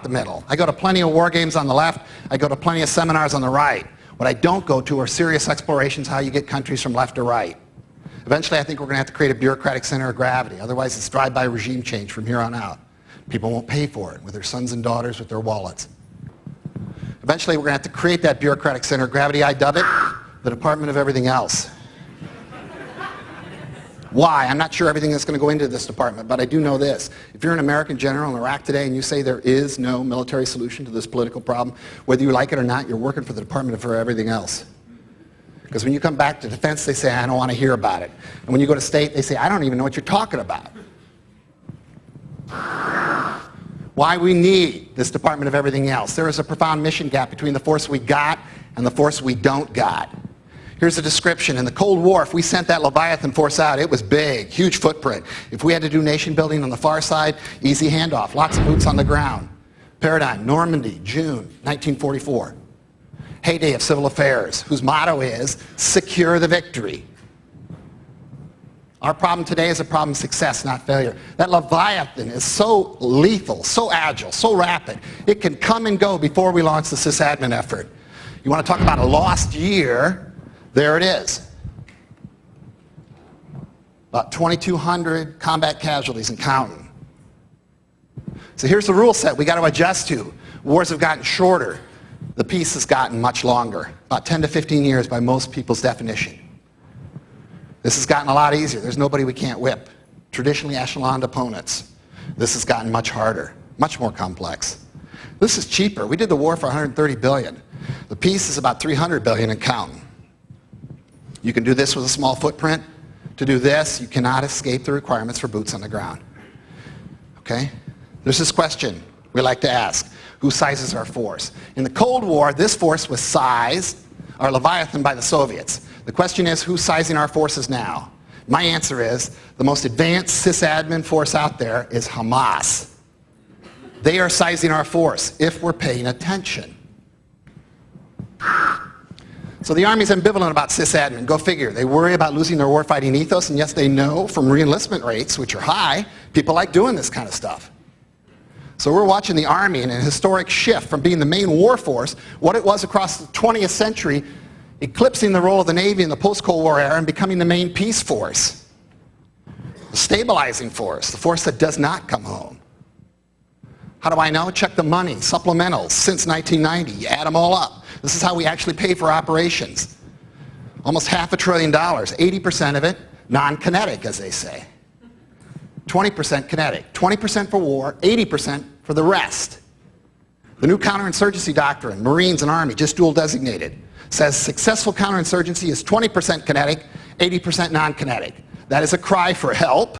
the middle. I go to plenty of war games on the left. I go to plenty of seminars on the right. What I don't go to are serious explorations how you get countries from left to right. Eventually, I think we're going to have to create a bureaucratic center of gravity. Otherwise, it's drive-by regime change from here on out. People won't pay for it with their sons and daughters with their wallets. Eventually, we're going to have to create that bureaucratic center of gravity. I dub it the Department of Everything Else. Why? I'm not sure everything that's going to go into this department, but I do know this. If you're an American general in Iraq today and you say there is no military solution to this political problem, whether you like it or not, you're working for the Department for Everything Else. Because when you come back to defense, they say, I don't want to hear about it. And when you go to state, they say, I don't even know what you're talking about. Why we need this Department of Everything Else. There is a profound mission gap between the force we got and the force we don't got. Here's a description. In the Cold War, if we sent that Leviathan force out, it was big, huge footprint. If we had to do nation building on the far side, easy handoff, lots of boots on the ground. Paradigm, Normandy, June 1944. Heyday of civil affairs, whose motto is, secure the victory. Our problem today is a problem of success, not failure. That Leviathan is so lethal, so agile, so rapid, it can come and go before we launch the sysadmin effort. You want to talk about a lost year? There it is. About 2,200 combat casualties and counting. So here's the rule set we got to adjust to. Wars have gotten shorter. The peace has gotten much longer. About 10 to 15 years by most people's definition. This has gotten a lot easier. There's nobody we can't whip. Traditionally echeloned opponents. This has gotten much harder, much more complex. This is cheaper. We did the war for 130 billion. The peace is about 300 billion and counting. You can do this with a small footprint. To do this, you cannot escape the requirements for boots on the ground. Okay? There's this question we like to ask. Who sizes our force? In the Cold War, this force was sized, our Leviathan, by the Soviets. The question is, who's sizing our forces now? My answer is, the most advanced sysadmin force out there is Hamas. They are sizing our force, if we're paying attention. So the Army's ambivalent about sysadmin. Go figure. They worry about losing their warfighting ethos, and yes, they know from re-enlistment rates, which are high, people like doing this kind of stuff. So we're watching the Army in a historic shift from being the main war force, what it was across the 20th century, eclipsing the role of the Navy in the post-Cold War era and becoming the main peace force. The stabilizing force, the force that does not come home. How do I know? Check the money, supplementals, since 1990. You add them all up. This is how we actually pay for operations. Almost $500 billion, 80% of it non-kinetic, as they say. 20% kinetic, 20% for war, 80% for the rest. The new counterinsurgency doctrine, Marines and Army, just dual designated, says successful counterinsurgency is 20% kinetic, 80% non-kinetic. That is a cry for help.